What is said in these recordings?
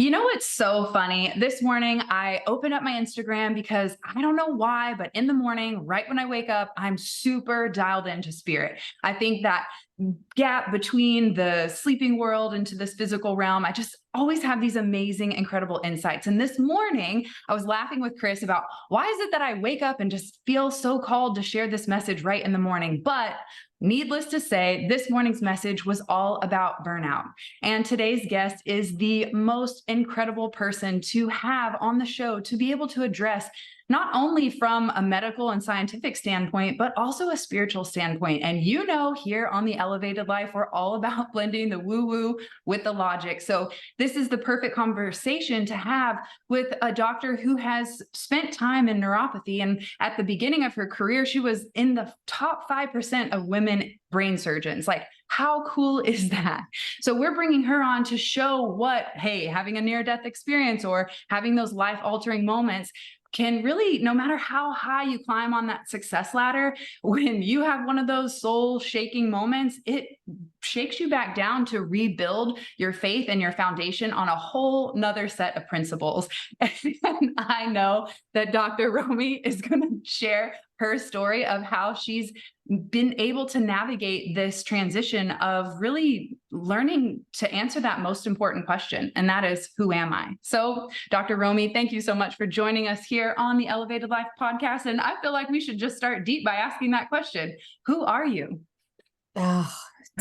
You know what's so funny? This morning, I opened up my Instagram because I don't know why, but in the morning, right when I wake up, I'm super dialed into spirit. I think that gap between the sleeping world into this physical realm, I just always have these amazing, incredible insights. And this morning, I was laughing with Chris about why is it that I wake up and just feel so called to share this message right in the morning? But needless to say, this morning's message was all about burnout. And today's guest is the most incredible person to have on the show to be able to address not only from a medical and scientific standpoint, but also a spiritual standpoint. And you know, here on The Elevated Life, we're all about blending the woo woo with the logic. So, this is the perfect conversation to have with a doctor who has spent time in neuropathy. And at the beginning of her career, she was in the top 5% of women brain surgeons. Like, how cool is that? So we're bringing her on to show what, hey, having a near-death experience or having those life-altering moments can really, no matter how high you climb on that success ladder, when you have one of those soul-shaking moments, it shakes you back down to rebuild your faith and your foundation on a whole nother set of principles. And I know that Dr. Romie is going to share her story of how she's been able to navigate this transition of really learning to answer that most important question, and that is, who am I? So, Dr. Romie, thank you so much for joining us here on the Elevated Life podcast. And I feel like we should just start deep by asking that question. Who are you?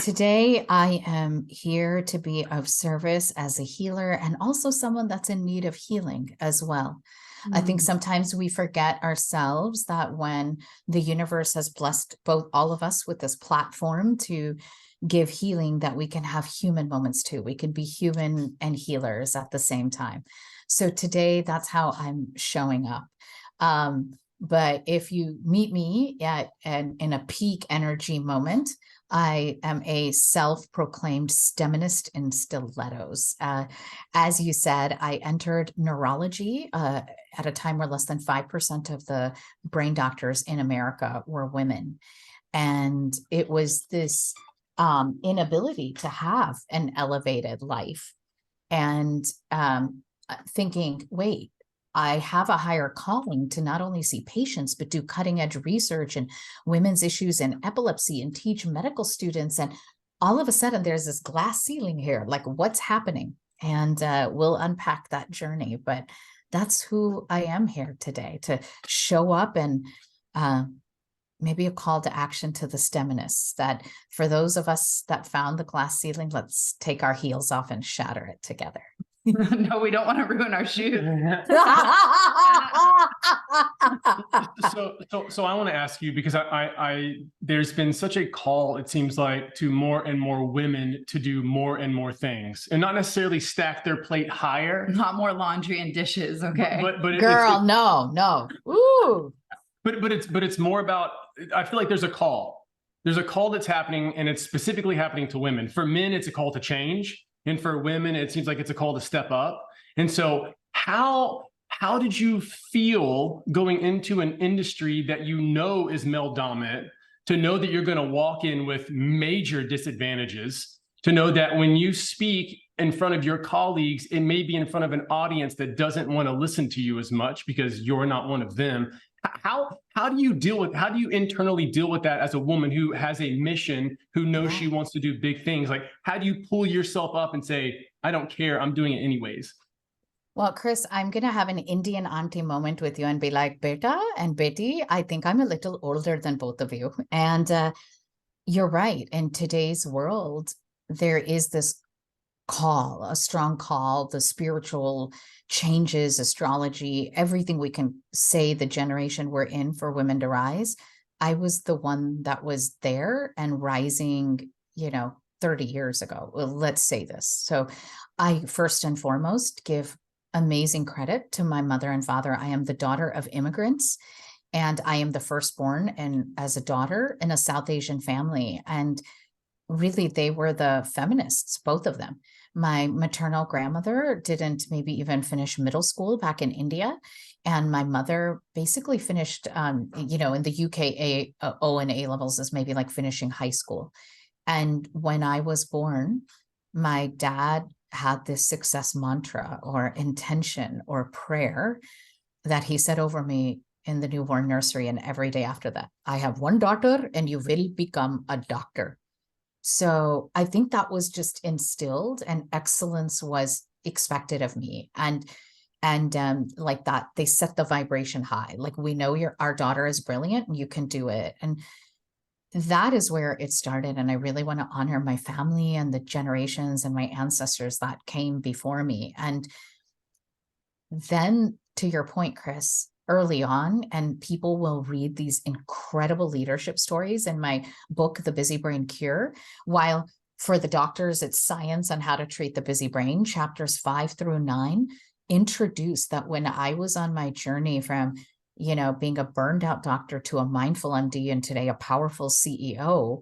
Today, I am here to be of service as a healer and also someone that's in need of healing as well. I think sometimes we forget ourselves that when the universe has blessed both all of us with this platform to give healing, that we can have human moments too. We can be human and healers at the same time. So today, that's how I'm showing up. But if you meet me in a peak energy moment, I am a self-proclaimed STEMinist in stilettos. As you said, I entered neurology at a time where less than 5% of the brain doctors in America were women. And it was this inability to have an elevated life and thinking, wait, I have a higher calling to not only see patients, but do cutting edge research and women's issues and epilepsy and teach medical students. And all of a sudden there's this glass ceiling here, like what's happening? And we'll unpack that journey, but that's who I am here today, to show up and maybe a call to action to the STEMinists, that for those of us that found the glass ceiling, let's take our heels off and shatter it together. No, we don't want to ruin our shoes. So I want to ask you, because there's been such a call, it seems like, to more and more women to do more and more things, and not necessarily stack their plate higher. Not more laundry and dishes, okay? But girl, no. Ooh. But it's more about, I feel like there's a call. There's a call that's happening, and it's specifically happening to women. For men, it's a call to change. And for women, it seems like it's a call to step up. And so how did you feel going into an industry that you know is male dominant, to know that you're going to walk in with major disadvantages, to know that when you speak in front of your colleagues, it may be in front of an audience that doesn't want to listen to you as much because you're not one of them? How do you internally deal with that as a woman who has a mission, who knows she wants to do big things? Like, how do you pull yourself up and say, I don't care, I'm doing it anyways? Well, Chris, I'm going to have an Indian auntie moment with you and be like, Beta and Betty, I think I'm a little older than both of you. And you're right. In today's world, there is this call, a strong call, the spiritual changes, astrology, everything we can say the generation we're in for women to rise. I was the one that was there and rising, 30 years ago. Well, let's say this. So I first and foremost give amazing credit to my mother and father. I am the daughter of immigrants, and I am the firstborn and as a daughter in a South Asian family. And really, they were the feminists, both of them. My maternal grandmother didn't maybe even finish middle school back in India. And my mother basically finished, in the UK, O and A levels is maybe like finishing high school. And when I was born, my dad had this success mantra or intention or prayer that he said over me in the newborn nursery and every day after that. I have one daughter and you will become a doctor. So I think that was just instilled, and excellence was expected of me. And like that, they set the vibration high. Like, we know our daughter is brilliant and you can do it. And that is where it started. And I really want to honor my family and the generations and my ancestors that came before me. And then, to your point, Chris, early on, and people will read these incredible leadership stories in my book, The Busy Brain Cure, while for the doctors, it's science on how to treat the busy brain. Chapters 5 through 9 introduced that when I was on my journey from, being a burned out doctor to a mindful MD and today a powerful CEO,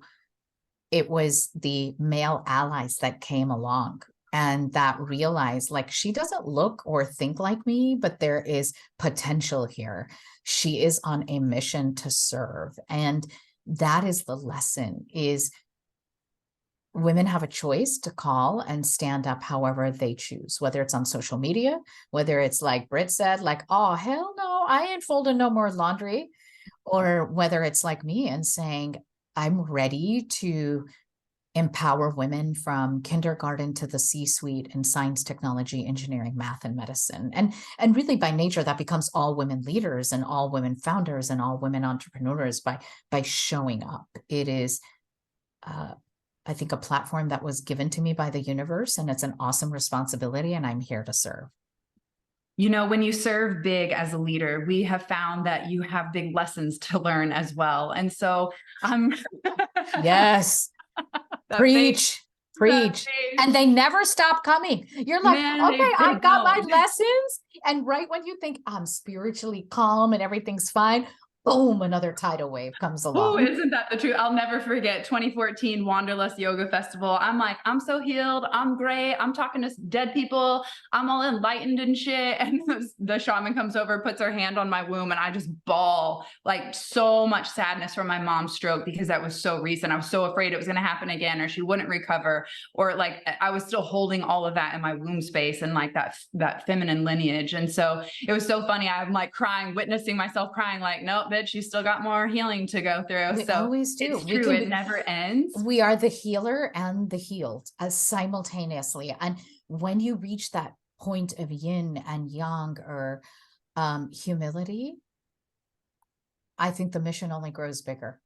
it was the male allies that came along and that realized, like, she doesn't look or think like me, but there is potential here. She is on a mission to serve. And that is the lesson, is women have a choice to call and stand up however they choose, whether it's on social media, whether it's like Britt said, like, oh, hell no, I ain't folding no more laundry, or whether it's like me and saying, I'm ready to empower women from kindergarten to the C-suite in science, technology, engineering, math, and medicine. And really, by nature, that becomes all women leaders and all women founders and all women entrepreneurs by showing up. It is, I think, a platform that was given to me by the universe, and it's an awesome responsibility, and I'm here to serve. When you serve big as a leader, we have found that you have big lessons to learn as well. And so Yes. Preach. And they never stop coming. You're like, Man, okay, I got my don't. lessons. And right when you think I'm spiritually calm and everything's fine, boom, another tidal wave comes Oh, along. isn't that the truth? I'll never forget 2014 Wanderlust Yoga Festival. I'm like, I'm so healed. I'm great. I'm talking to dead people. I'm all enlightened and shit. And the shaman comes over, puts her hand on my womb, and I just bawl, like, so much sadness from my mom's stroke, because that was so recent. I was so afraid it was going to happen again, or she wouldn't recover, or like I was still holding all of that in my womb space and like that feminine lineage. And so it was so funny. I'm like crying, witnessing myself crying, like, nope, bitch, you still got more healing to go through. We so always do. It's true. It never ends. We are the healer and the healed as simultaneously. And when you reach that point of yin and yang, or humility, I think the mission only grows bigger.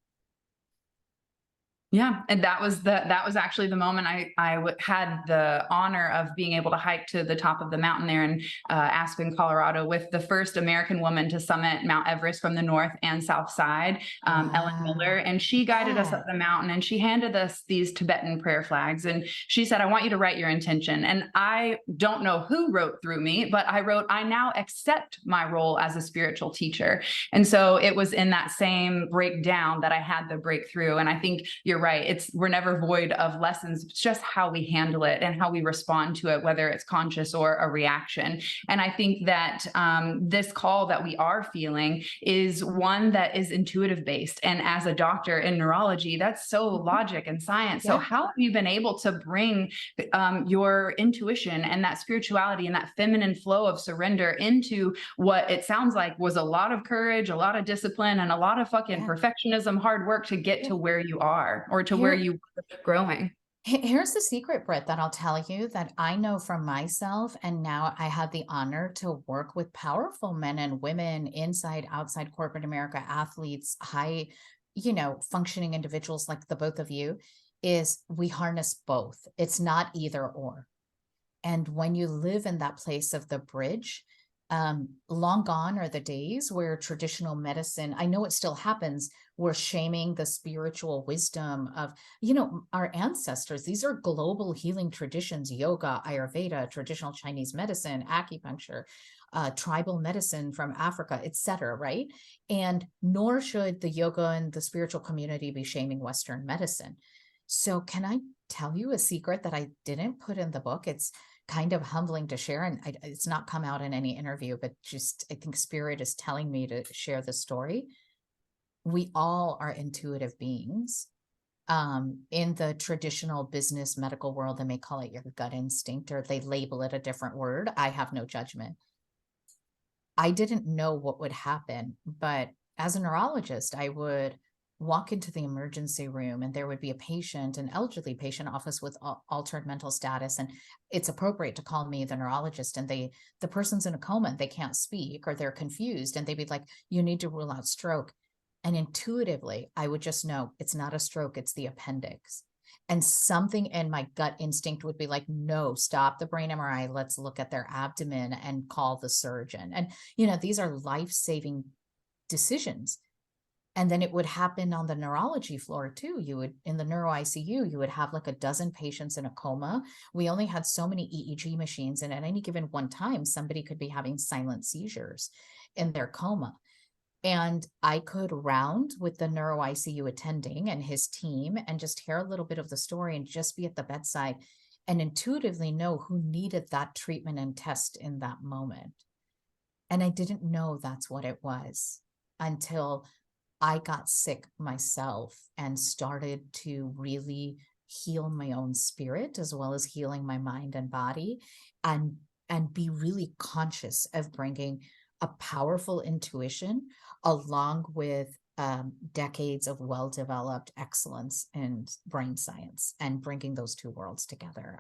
Yeah. And that was actually the moment I had the honor of being able to hike to the top of the mountain there in Aspen, Colorado, with the first American woman to summit Mount Everest from the north and south side, Ellen Miller. And she guided us up the mountain, and she handed us these Tibetan prayer flags. And she said, I want you to write your intention. And I don't know who wrote through me, but I wrote, I now accept my role as a spiritual teacher. And so it was in that same breakdown that I had the breakthrough. And I think you're right. We're never void of lessons. It's just how we handle it and how we respond to it, whether it's conscious or a reaction. And I think that this call that we are feeling is one that is intuitive based. And as a doctor in neurology, that's so logic and science. So how have you been able to bring your intuition and that spirituality and that feminine flow of surrender into what it sounds like was a lot of courage, a lot of discipline, and a lot of fucking perfectionism, hard work to get to where you are, or to where you were growing? Here's the secret, Britt, that I'll tell you that I know from myself. And now I had the honor to work with powerful men and women inside, outside corporate America, athletes, high, functioning individuals like the both of you, is we harness both. It's not either or. And when you live in that place of the bridge, long gone are the days where traditional medicine, I know it still happens, we're shaming the spiritual wisdom of, our ancestors. These are global healing traditions: yoga, Ayurveda, traditional Chinese medicine, acupuncture, tribal medicine from Africa, etc. Right? And nor should the yoga and the spiritual community be shaming Western medicine. So can I tell you a secret that I didn't put in the book? It's kind of humbling to share, and it's not come out in any interview, but just, I think Spirit is telling me to share the story. We all are intuitive beings. In the traditional business medical world, they may call it your gut instinct, or they label it a different word. I have no judgment. I didn't know what would happen, but as a neurologist, I would walk into the emergency room and there would be a patient, an elderly patient office with altered mental status. And it's appropriate to call me the neurologist, and the person's in a coma, they can't speak or they're confused, and they'd be like, you need to rule out stroke. And intuitively, I would just know it's not a stroke, it's the appendix. And something in my gut instinct would be like, no, stop the brain MRI. Let's look at their abdomen and call the surgeon. And, these are life-saving decisions. And then it would happen on the neurology floor too. You would, in the neuro ICU, you would have like a dozen patients in a coma. We only had so many EEG machines. And at any given one time, somebody could be having silent seizures in their coma. And I could round with the neuro ICU attending and his team and just hear a little bit of the story and just be at the bedside and intuitively know who needed that treatment and test in that moment. And I didn't know that's what it was until I got sick myself and started to really heal my own spirit as well as healing my mind and body, and be really conscious of bringing a powerful intuition along with decades of well-developed excellence in brain science and bringing those two worlds together.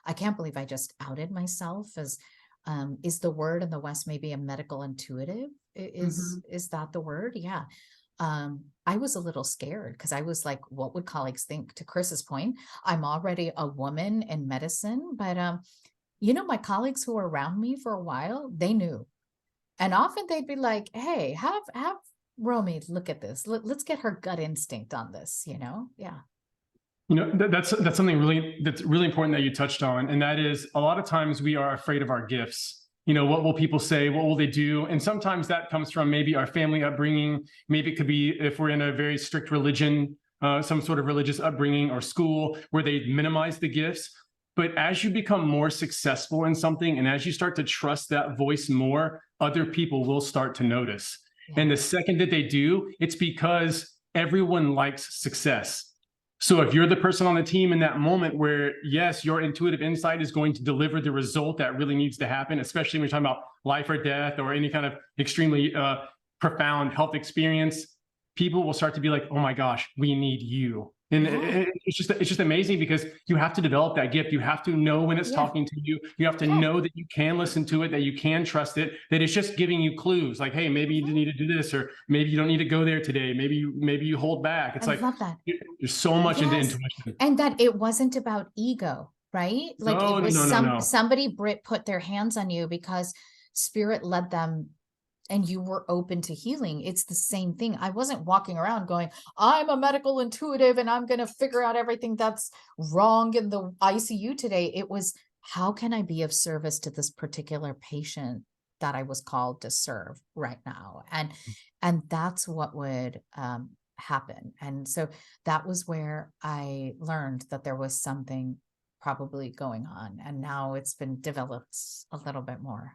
I can't believe I just outed myself as, is the word in the West maybe a medical intuitive? Is that the word? Yeah. I was a little scared because I was like, what would colleagues think? To Chris's point, I'm already a woman in medicine, but my colleagues who were around me for a while, they knew. And often they'd be like, hey, have Romie look at this. Let's get her gut instinct on this, Yeah. That's something that's really important that you touched on. And that is, a lot of times we are afraid of our gifts. What will people say? What will they do? And sometimes that comes from maybe our family upbringing. Maybe it could be if we're in a very strict religion, some sort of religious upbringing or school where they minimize the gifts. But as you become more successful in something, and as you start to trust that voice more, other people will start to notice. Yeah. And the second that they do, it's because everyone likes success. So if you're the person on the team in that moment where, yes, your intuitive insight is going to deliver the result that really needs to happen, especially when you're talking about life or death or any kind of extremely profound health experience, people will start to be like, oh my gosh, we need you. And it's just amazing because you have to develop that gift. You have to know when it's talking to you. You have to know that you can listen to it, that you can trust it, that it's just giving you clues like, hey, maybe you need to do this, or maybe you don't need to go there today. Maybe you hold back. It's like, love that. There's so much into intuition. And that it wasn't about ego, right? Like it was somebody put their hands on you because spirit led them and you were open to healing. It's the same thing. I wasn't walking around going, I'm a medical intuitive and I'm going to figure out everything that's wrong in the ICU today. It was, how can I be of service to this particular patient that I was called to serve right now? And that's what would happen. And so that was where I learned that there was something probably going on. And now it's been developed a little bit more.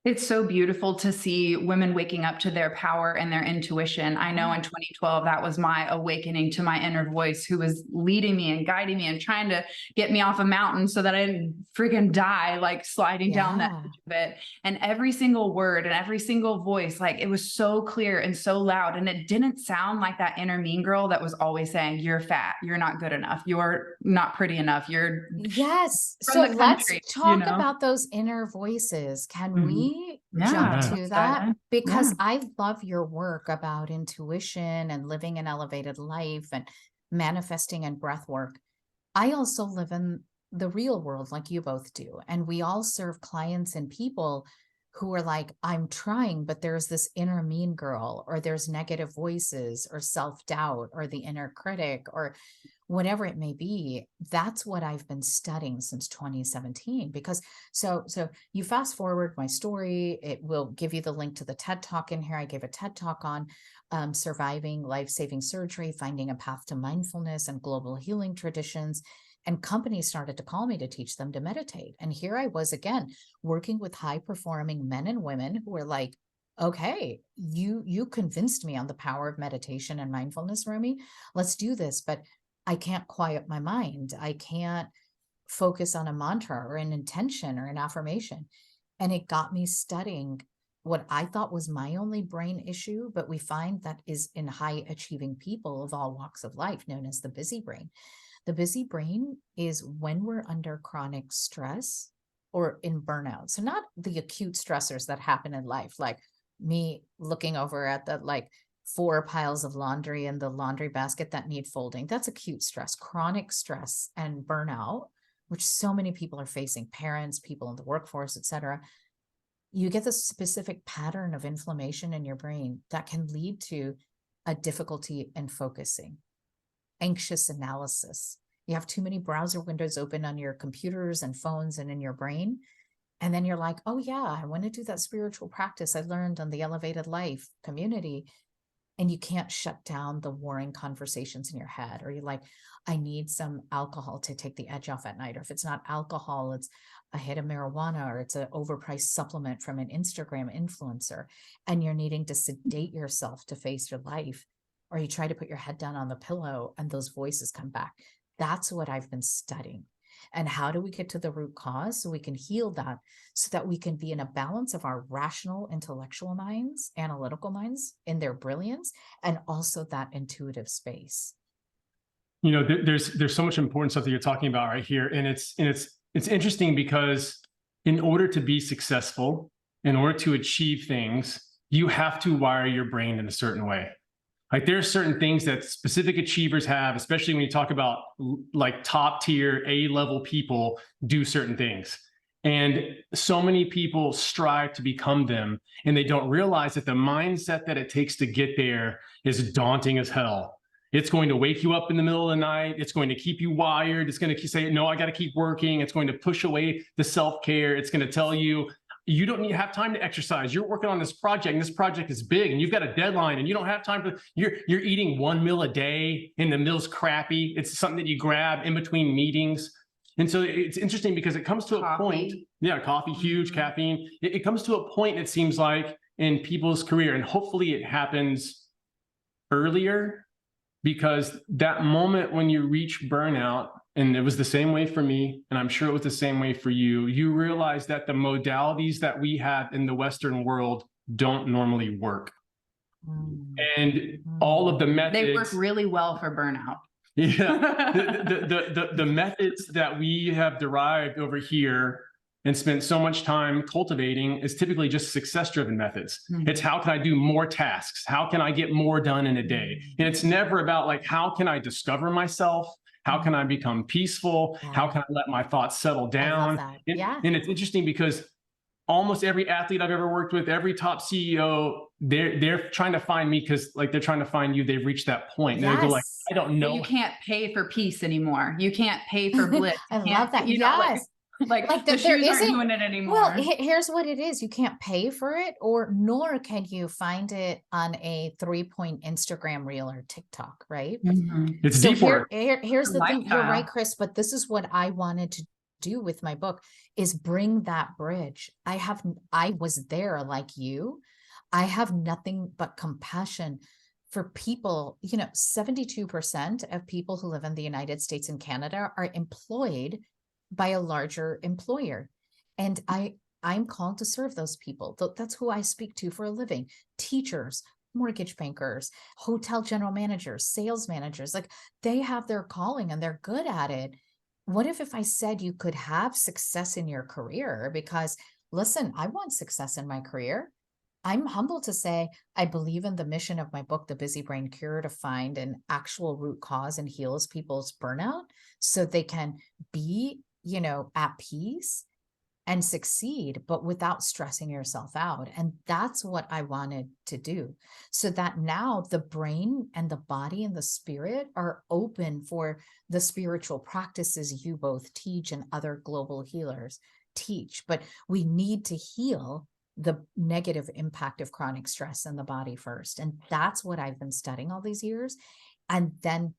It's so beautiful to see women waking up to their power and their intuition. I know in 2012, that was my awakening to my inner voice, who was leading me and guiding me and trying to get me off a mountain so that I didn't freaking die, like sliding down that edge of it. And every single word and every single voice, like it was so clear and so loud. And it didn't sound like that inner mean girl that was always saying, you're fat, you're not good enough, you're not pretty enough, you're so let's talk about those inner voices. Can we jump to that? Because I love your work about intuition and living an elevated life and manifesting and breath work. I also live in the real world like you both do. And we all serve clients and people who are like, I'm trying, but there's this inner mean girl, or there's negative voices or self-doubt or the inner critic or whatever it may be. That's what I've been studying since 2017. Because so you fast forward my story, it will give you the link to the TED Talk in here. I gave a TED Talk on surviving life-saving surgery, finding a path to mindfulness and global healing traditions. And companies started to call me to teach them to meditate. And here I was again, working with high-performing men and women who were like, okay, you convinced me on the power of meditation and mindfulness, Romie. Let's do this, but I can't quiet my mind. I can't focus on a mantra or an intention or an affirmation. And it got me studying what I thought was my only brain issue, but we find that is in high achieving people of all walks of life, known as the busy brain. The busy brain is when we're under chronic stress or in burnout. So not the acute stressors that happen in life, like me looking over at the like 4 piles of laundry in the laundry basket that need folding. That's acute stress. Chronic stress and burnout, which so many people are facing, parents, people in the workforce, etc. You get this specific pattern of inflammation in your brain that can lead to a difficulty in focusing, anxious analysis. You have too many browser windows open on your computers and phones and in your brain. And then you're like, oh yeah, I want to do that spiritual practice I learned on the Elevated Life community. And you can't shut down the warring conversations in your head. Or you're like, I need some alcohol to take the edge off at night. Or if it's not alcohol, it's a hit of marijuana, or it's an overpriced supplement from an Instagram influencer. And you're needing to sedate yourself to face your life. Or you try to put your head down on the pillow and those voices come back. That's what I've been studying. And how do we get to the root cause so we can heal that, so that we can be in a balance of our rational, intellectual minds, analytical minds in their brilliance, and also that intuitive space. You know, there's so much important stuff that you're talking about right here. And it's interesting because in order to be successful, in order to achieve things, you have to wire your brain in a certain way. Like there are certain things that specific achievers have, especially when you talk about like top tier A-level people do certain things. And so many people strive to become them, and they don't realize that the mindset that it takes to get there is daunting as hell. It's going to wake you up in the middle of the night. It's going to keep you wired. It's going to say, no, I got to keep working. It's going to push away the self-care. It's going to tell you, you don't need to have time to exercise. You're working on this project, and this project is big, and you've got a deadline, and you don't have time for. You're eating 1 meal a day, and the meal's crappy. It's something that you grab in between meetings, and so it's interesting because it comes to a point. Yeah, coffee, huge, caffeine. It comes to a point. It seems like in people's career, and hopefully it happens earlier, because that moment when you reach burnout. And it was the same way for me, and I'm sure it was the same way for you. You realize that the modalities that we have in the Western world don't normally work. And all of the methods— They work really well for burnout. Yeah, the methods that we have derived over here and spent so much time cultivating is typically just success-driven methods. It's how can I do more tasks? How can I get more done in a day? And it's never about like, how can I discover myself? How can I become peaceful? Yeah. How can I let my thoughts settle down? And it's interesting because almost every athlete I've ever worked with, every top CEO, they're trying to find me because like they're trying to find you. They've reached that point. And they're like, I don't know. You can't pay for peace anymore. You can't pay for bliss. I love that. You know, like the there shoes aren't isn't doing it anymore. Well, here's what it is. You can't pay for it, or nor can you find it on a 3-point Instagram reel or TikTok, right? It's so deep work. Here's the thing. You're Lifestyle. right, Chris, but this is what I wanted to do with my book, is bring that bridge. I was there like you. I have nothing but compassion for people. 72% of people who live in the United States and Canada are employed by a larger employer. And I'm called to serve those people. That's who I speak to for a living. Teachers, mortgage bankers, hotel general managers, sales managers, like they have their calling and they're good at it. What if I said you could have success in your career? Because listen, I want success in my career. I'm humbled to say I believe in the mission of my book, The Busy Brain Cure, to find an actual root cause and heals people's burnout so they can be, at peace and succeed, but without stressing yourself out. And that's what I wanted to do, so that now the brain and the body and the spirit are open for the spiritual practices you both teach and other global healers teach. But we need to heal the negative impact of chronic stress in the body first. And that's what I've been studying all these years, and then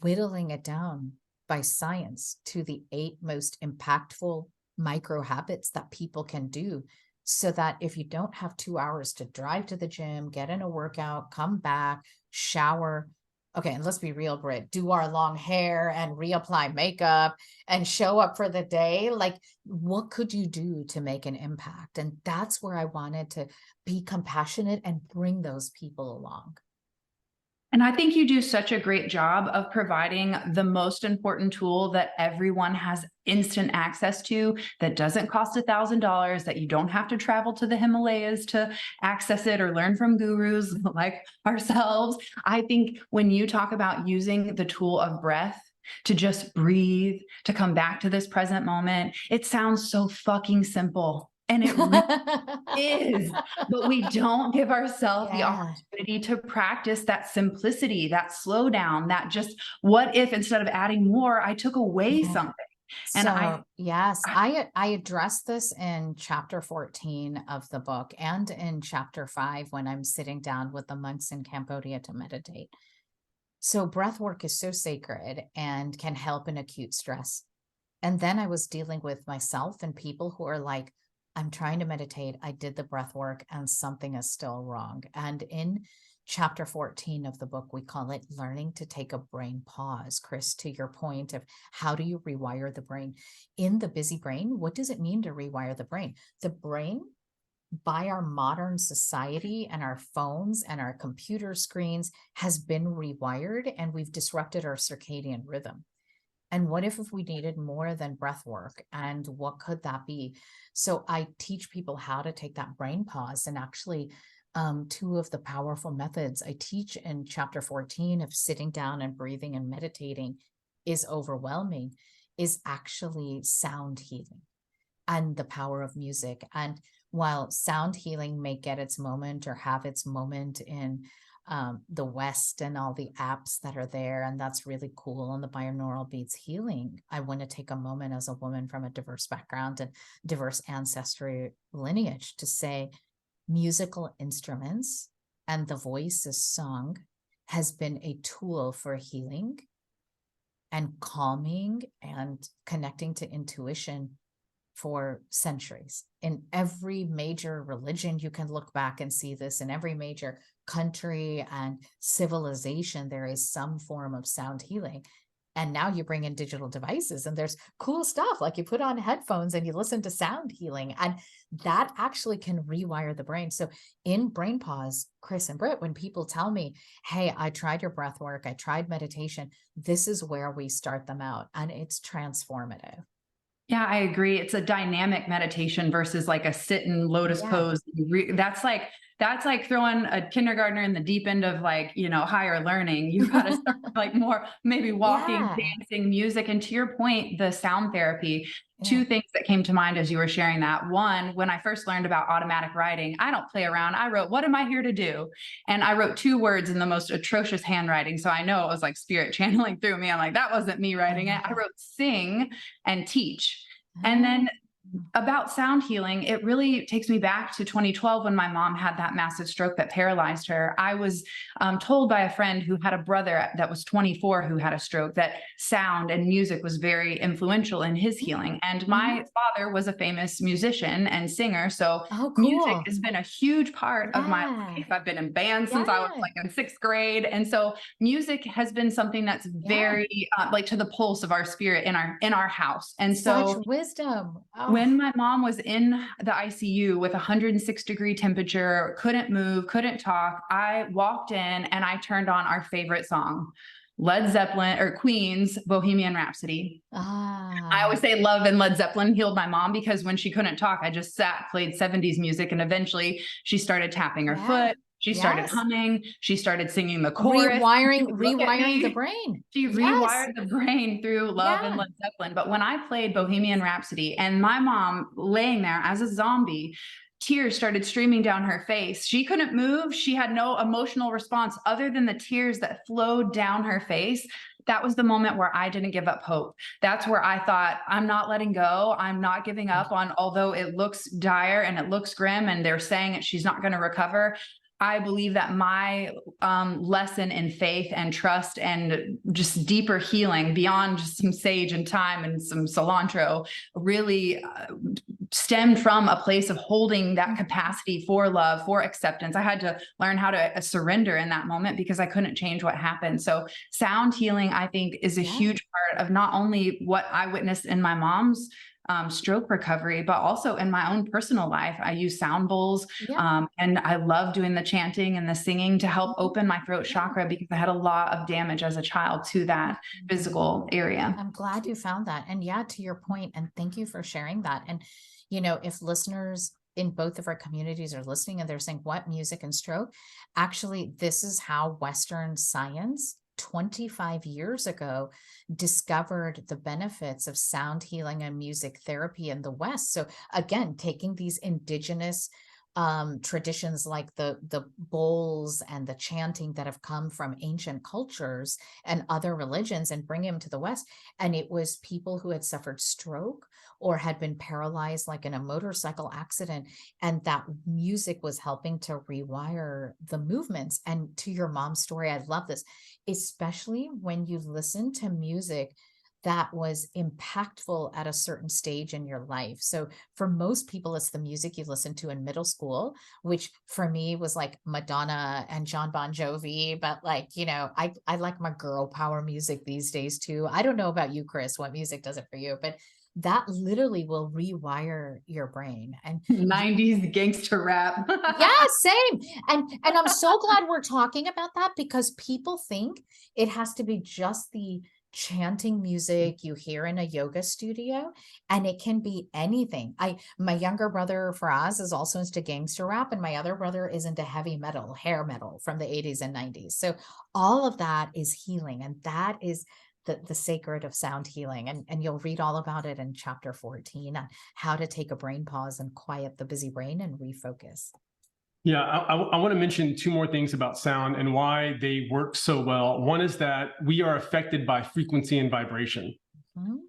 whittling it down by science to the 8 most impactful micro habits that people can do so that if you don't have 2 hours to drive to the gym, get in a workout, come back, shower. Okay, and let's be real, Britt, do our long hair and reapply makeup and show up for the day. Like, what could you do to make an impact? And that's where I wanted to be compassionate and bring those people along. And I think you do such a great job of providing the most important tool that everyone has instant access to, that doesn't cost $1,000, that you don't have to travel to the Himalayas to access it or learn from gurus like ourselves. I think when you talk about using the tool of breath to just breathe, to come back to this present moment, it sounds so fucking simple. And it really is, but we don't give ourselves the Yeah. opportunity to practice that simplicity, that slow down, that just what if instead of adding more, I took away Yeah. something. And So yes, I address this in chapter 14 of the book and in chapter 5 when I'm sitting down with the monks in Cambodia to meditate. So breath work is so sacred and can help in acute stress. And then I was dealing with myself and people who are like, I'm trying to meditate. I did the breath work and something is still wrong. And in chapter 14 of the book, we call it learning to take a brain pause. Chris, to your point of how do you rewire the brain? In the busy brain, what does it mean to rewire the brain? The brain, by our modern society and our phones and our computer screens, has been rewired, and we've disrupted our circadian rhythm. And what if we needed more than breath work? And what could that be? So I teach people how to take that brain pause. And actually, two of the powerful methods I teach in chapter 14 of sitting down and breathing and meditating is overwhelming, is actually sound healing and the power of music. And while sound healing may get its moment or have its moment in the West and all the apps that are there, and that's really cool, and the binaural beats healing, I want to take a moment as a woman from a diverse background and diverse ancestry lineage to say musical instruments and the voice as song has been a tool for healing and calming and connecting to intuition for centuries. In every major religion, you can look back and see this. In every major country and civilization, there is some form of sound healing. And now you bring in digital devices and there's cool stuff like you put on headphones and you listen to sound healing, and that actually can rewire the brain. So in Brain Pause, Chris and Britt, when people tell me, hey, I tried your breath work, I tried meditation, this is where we start them out, and it's transformative. yeah, I agree. It's a dynamic meditation versus like a sit in lotus Yeah. pose. That's like throwing a kindergartner in the deep end of like, higher learning. You've got to start like more, maybe walking, Yeah. dancing, music. And to your point, the sound therapy, Yeah. two things that came to mind as you were sharing that. One, when I first learned about automatic writing, I don't play around. I wrote, "What am I here to do?" And I wrote 2 words in the most atrocious handwriting. So I know it was like spirit channeling through me. I'm like, that wasn't me writing it. I wrote sing and teach. And then about sound healing, it really takes me back to 2012 when my mom had that massive stroke that paralyzed her. I was told by a friend who had a brother that was 24 who had a stroke that sound and music was very influential in his healing. And my father was a famous musician and singer. So Oh, music cool. has been a huge part of my Yeah. life. I've been in band since I was Yeah. like in 6th grade. And so music has been something that's very like to the pulse of our spirit in our house. And so Such wisdom. Oh, when my mom was in the ICU with 106-degree temperature, couldn't move, couldn't talk, I walked in and I turned on our favorite song, Led Zeppelin or Queen's Bohemian Rhapsody. I always say Love and Led Zeppelin healed my mom because when she couldn't talk, I just sat, played 70s music, and eventually she started tapping her foot. She started humming. She started singing the chorus. rewiring the brain. She Yes. rewired the brain through Love and Led Zeppelin. But when I played Bohemian Rhapsody and my mom laying there as a zombie, tears started streaming down her face. She couldn't move. She had no emotional response other than the tears that flowed down her face. That was the moment where I didn't give up hope. That's where I thought, I'm not letting go. I'm not giving up on, although it looks dire and it looks grim and they're saying that she's not going to recover. I believe that my lesson in faith and trust and just deeper healing beyond just some sage and thyme and some cilantro really stemmed from a place of holding that capacity for love, for acceptance. I had to learn how to surrender in that moment because I couldn't change what happened. So sound healing, I think, is a huge part of not only what I witnessed in my mom's stroke recovery, but also in my own personal life. I use sound bowls, and I love doing the chanting and the singing to help open my throat chakra because I had a lot of damage as a child to that physical area. I'm glad you found that. And yeah, to your point, and thank you for sharing that. And, you know, if listeners in both of our communities are listening and they're saying, what, music and stroke? Actually, this is how Western science 25 years ago discovered the benefits of sound healing and music therapy in the West. So again, taking these indigenous traditions like the bowls and the chanting that have come from ancient cultures and other religions and bring them to the West. And it was people who had suffered stroke or had been paralyzed like in a motorcycle accident. And that music was helping to rewire the movements. And to your mom's story, I love this, especially when you listen to music that was impactful at a certain stage in your life. So for most people, it's the music you listen to in middle school, which for me was like Madonna and John Bon Jovi. But like, you know, I like my girl power music these days too. I don't know about you, Chris, what music does it for you, but that literally will rewire your brain. And 90s gangster rap. yeah, same. And I'm so glad we're talking about that because people think it has to be just the chanting music you hear in a yoga studio, and it can be anything. My younger brother Faraz is also into gangster rap, and my other brother is into heavy metal, hair metal from the 80s and 90s. So all of that is healing, and that is the sacred of sound healing. And you'll read all about it in chapter 14 on how to take a brain pause and quiet the busy brain and refocus. Yeah, I want to mention two more things about sound and why they work so well. One is that we are affected by frequency and vibration.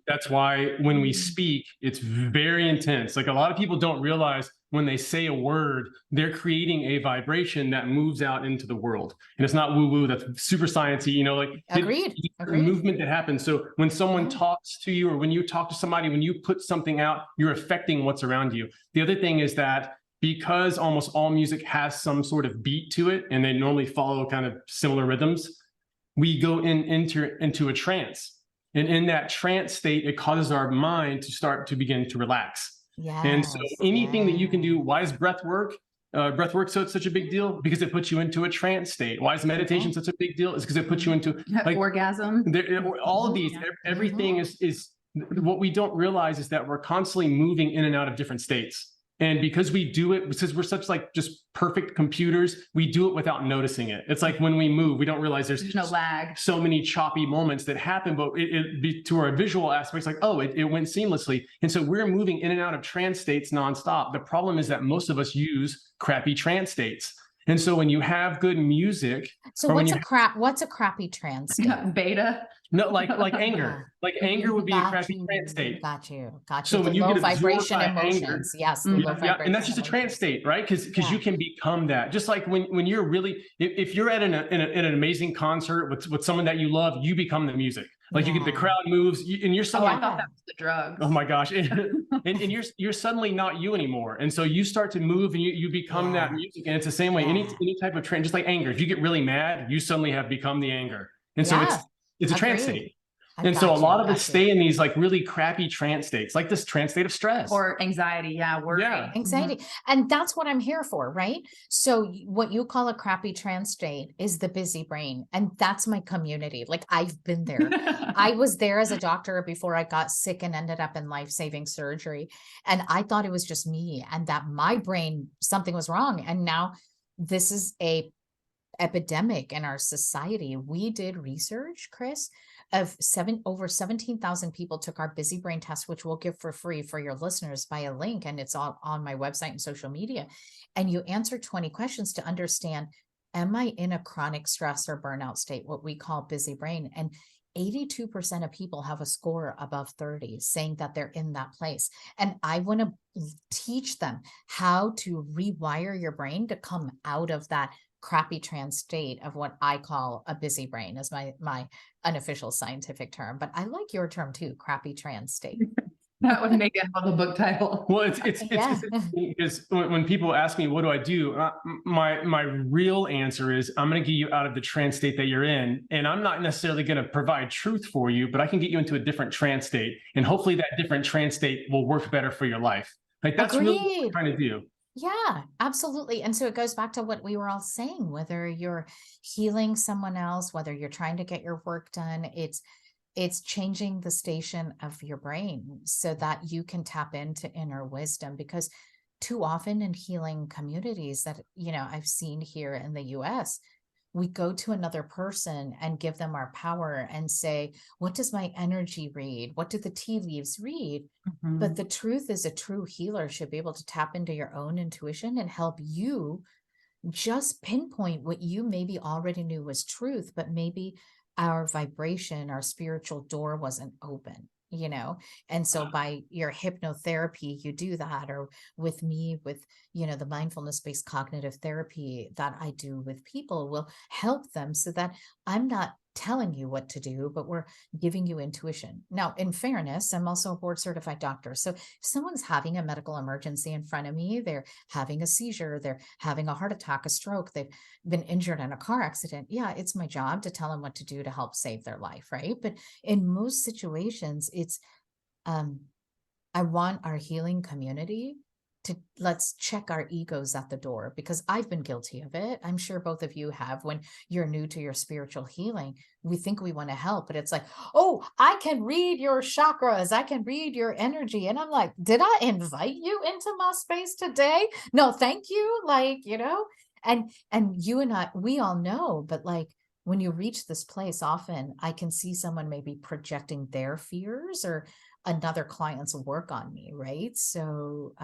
That's why when we speak, it's very intense. Like a lot of people don't realize when they say a word, they're creating a vibration that moves out into the world. And it's not woo-woo, that's super sciencey, you know, like Agreed. The movement that happens. So when someone talks to you or when you talk to somebody, when you put something out, you're affecting what's around you. The other thing is that because almost all music has some sort of beat to it, and they normally follow kind of similar rhythms, we go into a trance. And in that trance state, it causes our mind to start to begin to relax. Yes, and so anything that you can do, why is breath work? So it's such a big deal because it puts you into a trance state. Why is meditation such a big deal? It's because it puts you into like orgasm. All of these, everything is what we don't realize is that we're constantly moving in and out of different states. And because we do it, because we're such like just perfect computers, we do it without noticing it. It's like when we move, we don't realize there's no lag. So many choppy moments that happen, but to our visual aspects, like, oh, it went seamlessly. And so we're moving in and out of trance states nonstop. The problem is that most of us use crappy trance states. And so when you have good music. So what's a crappy trance state? Beta. No, like anger. Like anger would be a crappy trance state. Got you. So when you low get vibration emotions, anger, yes, low vibration, and that's just a trance state, right? Because you can become that. Just like when you're really, if you're at an amazing concert with someone that you love, you become the music. Like you get the crowd moves, and you're suddenly. I thought that was the drugs. Oh my gosh, and you're suddenly not you anymore, and so you start to move, and you become that music, and it's the same way. Any type of trance, just like anger. If you get really mad, you suddenly have become the anger, and so it's a trance state. And so a lot of us stay in these like really crappy trance states, like this trance state of stress or anxiety. Worry. Anxiety. And that's what I'm here for, right? So what you call a crappy trance state is the busy brain. And that's my community. Like I've been there. I was there as a doctor before I got sick and ended up in life-saving surgery. And I thought it was just me and that my brain, something was wrong. And now this is a epidemic in our society. We did research, Chris, of over 17,000 people took our busy brain test, which we'll give for free for your listeners via link. And it's all on my website and social media. And you answer 20 questions to understand, am I in a chronic stress or burnout state, what we call busy brain? And 82% of people have a score above 30, saying that they're in that place. And I want to teach them how to rewire your brain to come out of that crappy trance state of what I call a busy brain, as my unofficial scientific term. But I like your term too, crappy trance state. That would make it of a book title. Well, it's Yeah. because when people ask me, what do I do? My real answer is I'm going to get you out of the trance state that you're in. And I'm not necessarily going to provide truth for you, but I can get you into a different trance state. And hopefully that different trance state will work better for your life. Like that's really what Agreed. I'm trying to do. Yeah, absolutely. And so it goes back to what we were all saying, whether you're healing someone else, whether you're trying to get your work done, it's changing the station of your brain so that you can tap into inner wisdom. Because too often in healing communities that, I've seen here in the US, we go to another person and give them our power and say, what does my energy read? What do the tea leaves read? But the truth is, a true healer should be able to tap into your own intuition and help you just pinpoint what you maybe already knew was truth, but maybe our vibration, our spiritual door wasn't open, And so by your hypnotherapy, you do that, or with me, with, the mindfulness-based cognitive therapy that I do with people will help them so that I'm not telling you what to do, but we're giving you intuition. Now, in fairness, I'm also a board certified doctor. So if someone's having a medical emergency in front of me, they're having a seizure, they're having a heart attack, a stroke, they've been injured in a car accident. Yeah, it's my job to tell them what to do to help save their life, right? But in most situations, it's I want our healing community to let's check our egos at the door, because I've been guilty of it. I'm sure both of you have. When you're new to your spiritual healing, we think we want to help, but it's like, oh, I can read your chakras. I can read your energy. And I'm like, did I invite you into my space today? No, thank you. And you and I, we all know, but when you reach this place, often I can see someone maybe projecting their fears or another client's work on me, right? So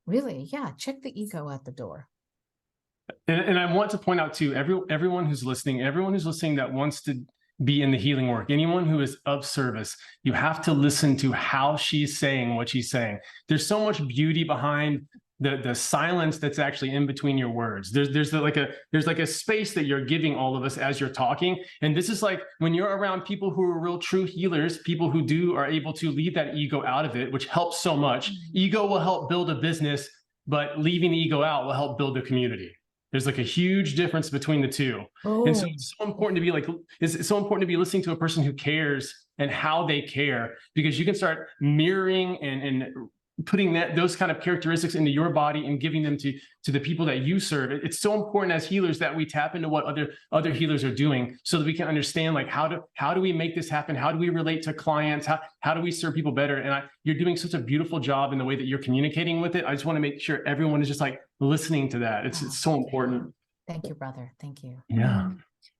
really, yeah, check the ego at the door. And I want to point out too, everyone who's listening that wants to be in the healing work, anyone who is of service, you have to listen to how she's saying what she's saying. There's so much beauty behind the silence that's actually in between your words. There's like a space that you're giving all of us as you're talking. And this is like when you're around people who are real true healers, people who are able to leave that ego out of it, which helps so much. Ego will help build a business, but leaving the ego out will help build a community. There's like a huge difference between the two. And so it's so important to be listening to a person who cares and how they care, because you can start mirroring and putting those kind of characteristics into your body and giving them to the people that you serve. It's so important as healers that we tap into what other healers are doing, so that we can understand how do we make this happen? How do we relate to clients? How do we serve people better? And you're doing such a beautiful job in the way that you're communicating with it. I just want to make sure everyone is just listening to that. It's so important. Thank you, brother. Thank you. Yeah.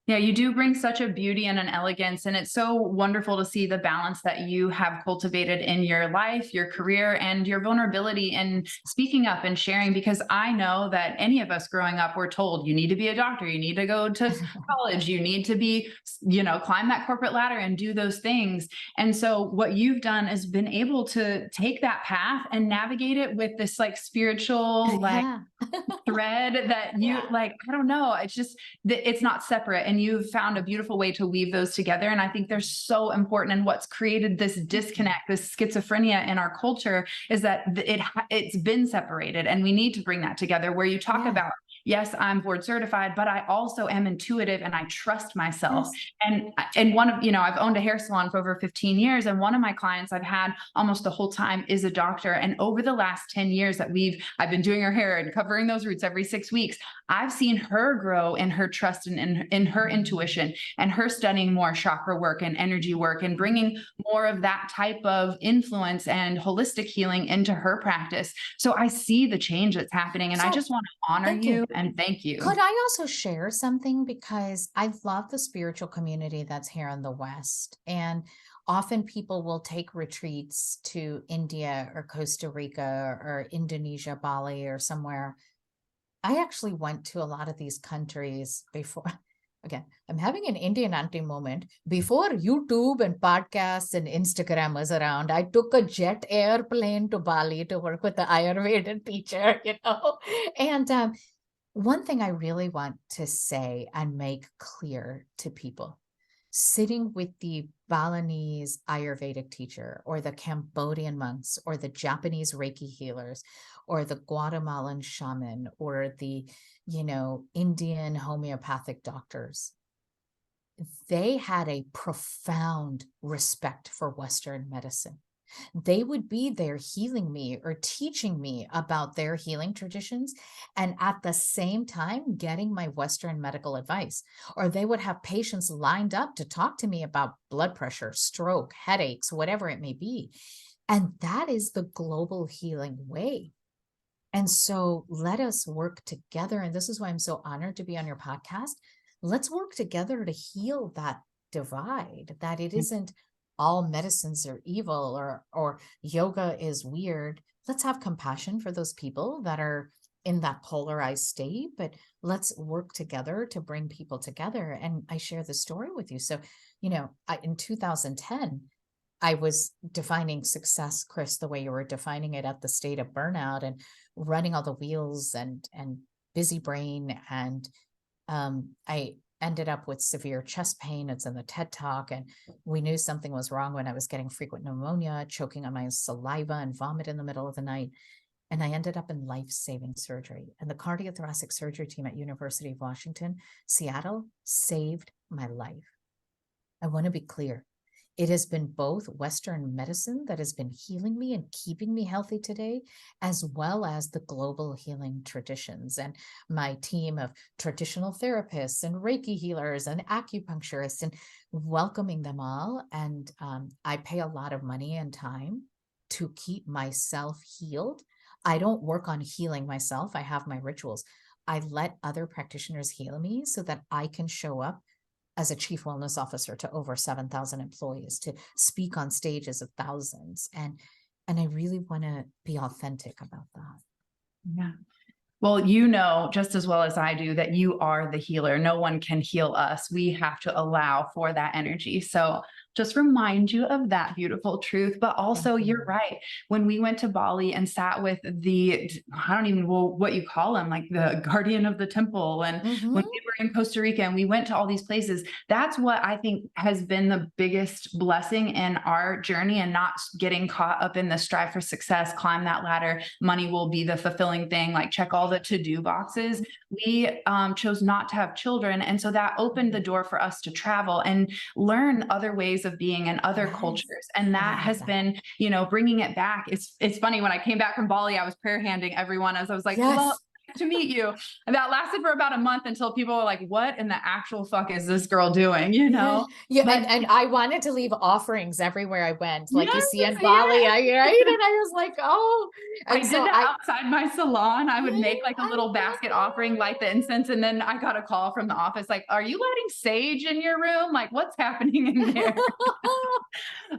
Yeah, you do bring such a beauty and an elegance, and it's so wonderful to see the balance that you have cultivated in your life, your career, and your vulnerability in speaking up and sharing, because I know that any of us growing up were told you need to be a doctor, you need to go to college, you need to be, climb that corporate ladder and do those things. And so what you've done is been able to take that path and navigate it with this spiritual thread that you I don't know, it's just that it's not separate, and you've found a beautiful way to weave those together. And I think they're so important. And what's created this disconnect, this schizophrenia in our culture, is that it's been separated, and we need to bring that together, where you talk about, yes, I'm board certified, but I also am intuitive and I trust myself. Yes. And one of, I've owned a hair salon for over 15 years. And one of my clients I've had almost the whole time is a doctor. And over the last 10 years that I've been doing her hair and covering those roots every 6 weeks, I've seen her grow in her trust and in her intuition, and her studying more chakra work and energy work, and bringing more of that type of influence and holistic healing into her practice. So I see the change that's happening, and I just want to honor you and thank you. Could I also share something? Because I love the spiritual community that's here in the West. And often people will take retreats to India or Costa Rica or Indonesia, Bali, or somewhere. I actually went to a lot of these countries before. Again, I'm having an Indian auntie moment. Before YouTube and podcasts and Instagram was around, I took a jet airplane to Bali to work with the Ayurveda teacher, And one thing I really want to say and make clear to people, sitting with the Balinese Ayurvedic teacher or the Cambodian monks or the Japanese Reiki healers or the Guatemalan shaman or the, Indian homeopathic doctors, they had a profound respect for Western medicine. They would be there healing me or teaching me about their healing traditions, and at the same time getting my Western medical advice. Or they would have patients lined up to talk to me about blood pressure, stroke, headaches, whatever it may be. And that is the global healing way. And so let us work together. And this is why I'm so honored to be on your podcast. Let's work together to heal that divide, that it isn't all medicines are evil or yoga is weird. Let's have compassion for those people that are in that polarized state, but let's work together to bring people together. And I share the story with you. So, in 2010, I was defining success, Chris, the way you were defining it, at the state of burnout and running all the wheels and busy brain. And I ended up with severe chest pain. It's in the TED Talk. And we knew something was wrong when I was getting frequent pneumonia, choking on my saliva and vomit in the middle of the night. And I ended up in life-saving surgery. And the cardiothoracic surgery team at University of Washington, Seattle, saved my life. I want to be clear. It has been both Western medicine that has been healing me and keeping me healthy today, as well as the global healing traditions and my team of traditional therapists and Reiki healers and acupuncturists, and welcoming them all. And I pay a lot of money and time to keep myself healed. I don't work on healing myself. I have my rituals. I let other practitioners heal me so that I can show up as a chief wellness officer to over 7,000 employees, to speak on stages of thousands. And I really want to be authentic about that. Yeah. Well, just as well as I do that you are the healer. No one can heal us. We have to allow for that energy. So just remind you of that beautiful truth. But also, you're right. When we went to Bali and sat with I don't even know what you call him, like the guardian of the temple. And when we were in Costa Rica and we went to all these places, that's what I think has been the biggest blessing in our journey, and not getting caught up in the strive for success, climb that ladder. Money will be the fulfilling thing, like check all the to-do boxes. We chose not to have children. And so that opened the door for us to travel and learn other ways of being in other cultures. And that has been, bringing it back. It's funny, when I came back from Bali, I was prayer handing everyone as I was like, well, to meet you. And that lasted for about a month until people were like, what in the actual fuck is this girl doing? Yeah. But, and I wanted to leave offerings everywhere I went. Like you see in Bali, and I was like, oh. And I did that outside my salon. I would make like a little basket offering, light the incense. And then I got a call from the office, like, are you lighting sage in your room? Like, what's happening in there?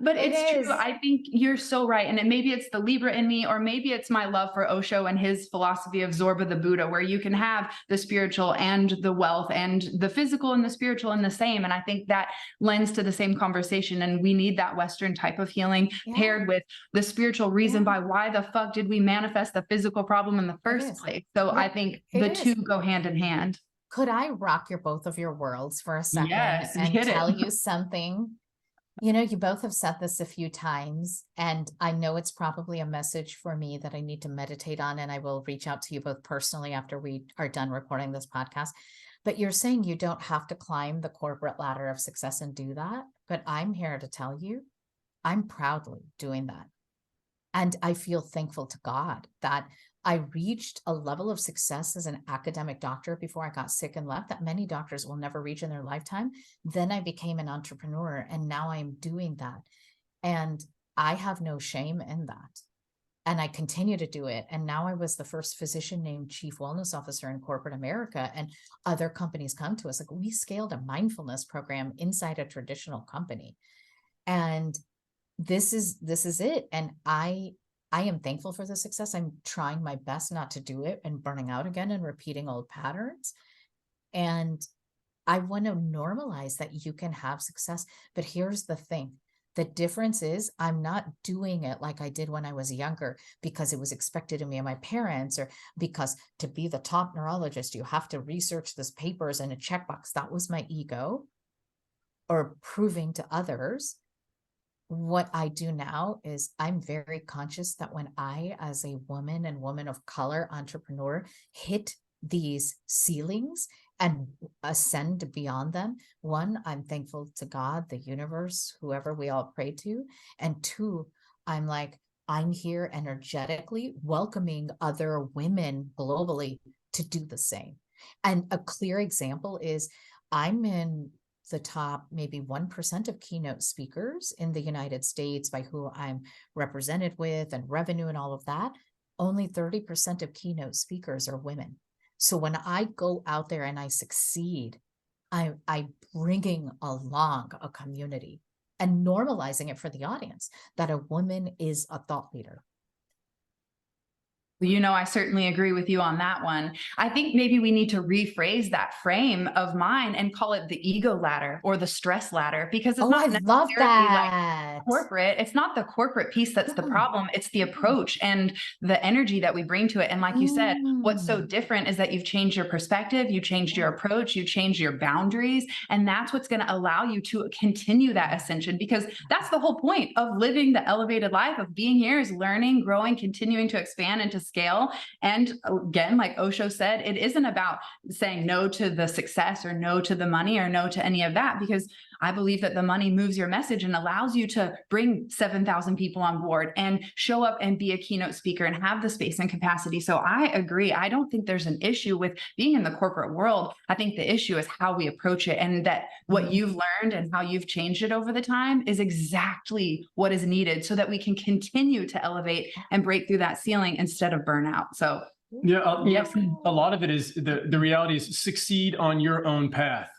But it's true. I think you're so right. And maybe it's the Libra in me, or maybe it's my love for Osho and his philosophy of Zorba the Buddha, where you can have the spiritual and the wealth and the physical and the spiritual in the same. And I think that lends to the same conversation. And we need that Western type of healing paired with the spiritual reason by why the fuck did we manifest the physical problem in the first place. So I think the two go hand in hand. Could I rock both of your worlds for a second and tell you something? You both have said this a few times, and I know it's probably a message for me that I need to meditate on, and I will reach out to you both personally after we are done recording this podcast. But you're saying you don't have to climb the corporate ladder of success and do that. But I'm here to tell you, I'm proudly doing that. And I feel thankful to God that I reached a level of success as an academic doctor before I got sick and left that many doctors will never reach in their lifetime. Then I became an entrepreneur, and now I'm doing that. And I have no shame in that. And I continue to do it. And now I was the first physician named chief wellness officer in corporate America, and other companies come to us. Like, we scaled a mindfulness program inside a traditional company. And this is it. And I am thankful for the success. I'm trying my best not to do it and burning out again and repeating old patterns. And I want to normalize that you can have success. But here's the thing. The difference is I'm not doing it like I did when I was younger because it was expected of me and my parents, or because to be the top neurologist, you have to research this papers and a checkbox. That was my ego, or proving to others. What I do now is I'm very conscious that when I, as a woman and woman of color entrepreneur, hit these ceilings and ascend beyond them, one, I'm thankful to God, the universe, whoever we all pray to. And two, I'm like, I'm here energetically welcoming other women globally to do the same. And a clear example is I'm in the top maybe 1% of keynote speakers in the United States by who I'm represented with and revenue and all of that. Only 30% of keynote speakers are women. So when I go out there and I succeed, I'm bringing along a community and normalizing it for the audience that a woman is a thought leader. You know, I certainly agree with you on that one. I think maybe we need to rephrase that frame of mine and call it the ego ladder or the stress ladder, because it's not I love necessarily that. like corporate. It's not the corporate piece that's the problem. It's the approach and the energy that we bring to it. And like you said, what's so different is that you've changed your perspective, you changed your approach, you changed your boundaries. And that's what's going to allow you to continue that ascension, because that's the whole point of living the elevated life, of being here, is learning, growing, continuing to expand and to scale. And again, like Osho said, it isn't about saying no to the success or no to the money or no to any of that, because I believe that the money moves your message and allows you to bring 7,000 people on board and show up and be a keynote speaker and have the space and capacity. So I agree. I don't think there's an issue with being in the corporate world. I think the issue is how we approach it, and that what you've learned and how you've changed it over the time is exactly what is needed so that we can continue to elevate and break through that ceiling instead of burnout. So yeah, yes, a lot of it is the reality is succeed on your own path.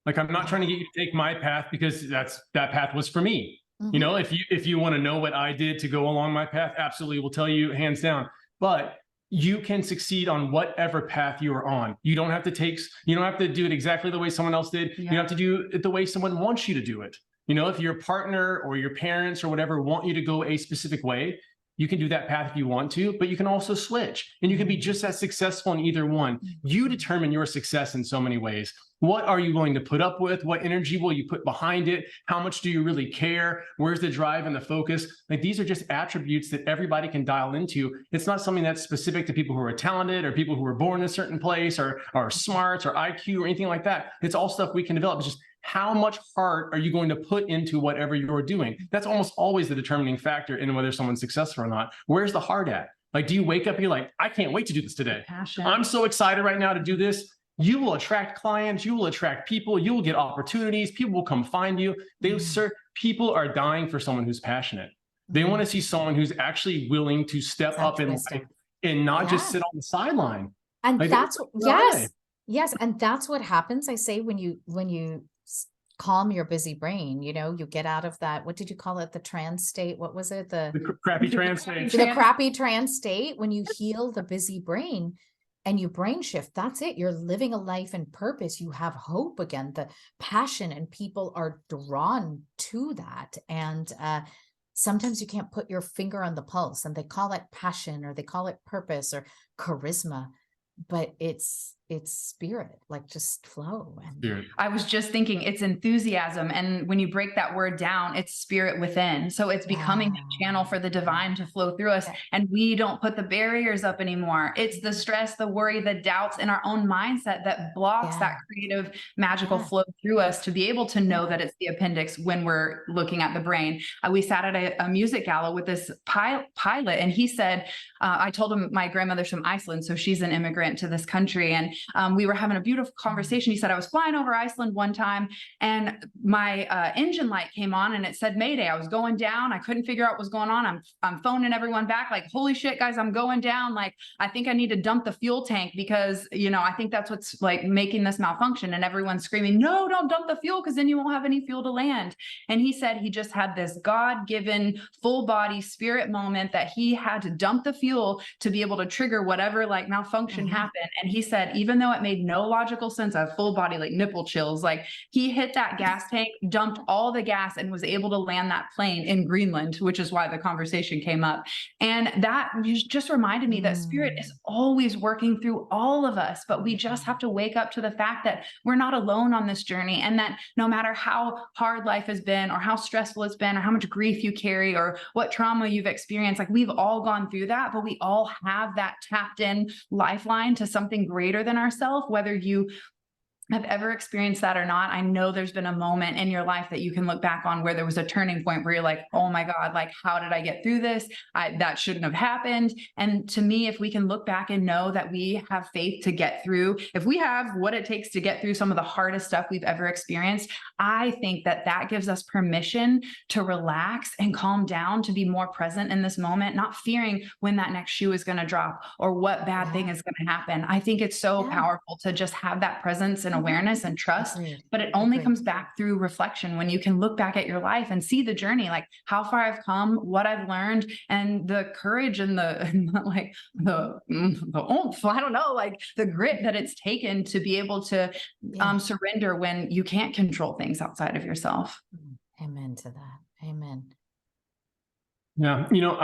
Like, I'm not trying to get you to take my path, because that path was for me. You know, if you want to know what I did to go along my path, absolutely, we'll tell you hands down. But you can succeed on whatever path you are on. You don't have to do it exactly the way someone else did. You don't have to do it the way someone wants you to do it. You know, if your partner or your parents or whatever want you to go a specific way, you can do that path if you want to, but you can also switch, and you can be just as successful in either one. You determine your success in so many ways. What are you willing to put up with? What energy will you put behind it? How much do you really care? Where's the drive and the focus? Like, these are just attributes that everybody can dial into. It's not something that's specific to people who are talented or people who were born in a certain place or smarts or IQ or anything like that. It's all stuff we can develop. It's just, how much heart are you going to put into whatever you're doing? That's almost always the determining factor in whether someone's successful or not. Where's the heart at? Like, do you wake up and you're like, I can't wait to do this today. passion. I'm so excited right now to do this. You will attract clients. You will attract people. You will get opportunities. People will come find you. People are dying for someone who's passionate. They want to see someone who's actually willing to step up in life and not just sit on the sideline. And Like, that's yes. And that's what happens. I say, when you calm your busy brain, you know, you get out of that, what did you call it? The trance state. What was it? The crappy trance state. The crappy trance state. When you heal the busy brain and you brain shift, that's it. You're living a life in purpose. You have hope again, the passion, and people are drawn to that. And sometimes you can't put your finger on the pulse, and they call it passion, or they call it purpose or charisma, but it's spirit, like, just flow. And I was just thinking it's enthusiasm. And when you break that word down, it's spirit within. So it's becoming a channel for the divine to flow through us. And we don't put the barriers up anymore. It's the stress, the worry, the doubts in our own mindset that blocks that creative, magical flow through us to be able to know that it's the appendix when we're looking at the brain. We sat at a music gala with this pilot, and he said, I told him my grandmother's from Iceland, so she's an immigrant to this country. And we were having a beautiful conversation. He said, I was flying over Iceland one time, and my engine light came on and it said Mayday. I was going down. I couldn't figure out what was going on. I'm phoning everyone back, like, holy shit, guys, I'm going down. Like, I think I need to dump the fuel tank, because, you know, I think that's what's like making this malfunction. And everyone's screaming, no, don't dump the fuel, because then you won't have any fuel to land. And he said he just had this God-given full body spirit moment that he had to dump the fuel to be able to trigger whatever like malfunction happened. And he said, even though it made no logical sense, I have full body like nipple chills. Like he hit that gas tank, dumped all the gas, and was able to land that plane in Greenland, which is why the conversation came up. And that just reminded me that spirit is always working through all of us, but we just have to wake up to the fact that we're not alone on this journey, and that no matter how hard life has been, or how stressful it's been, or how much grief you carry, or what trauma you've experienced, like we've all gone through that, but we all have that tapped in lifeline to something greater than ourselves, whether you have ever experienced that or not. I know there's been a moment in your life that you can look back on where there was a turning point where you're like, oh my God, like, how did I get through this? That shouldn't have happened. And to me, if we can look back and know that we have faith to get through, if we have what it takes to get through some of the hardest stuff we've ever experienced, I think that that gives us permission to relax and calm down, to be more present in this moment, not fearing when that next shoe is going to drop or what bad thing is going to happen. I think it's so powerful to just have that presence and awareness and trust. But it only comes back through reflection, when you can look back at your life and see the journey, like how far I've come, what I've learned, and the courage and like the oomph, I don't know, like the grit that it's taken to be able to surrender when you can't control things outside of yourself. Amen to that. Amen. Yeah, you know,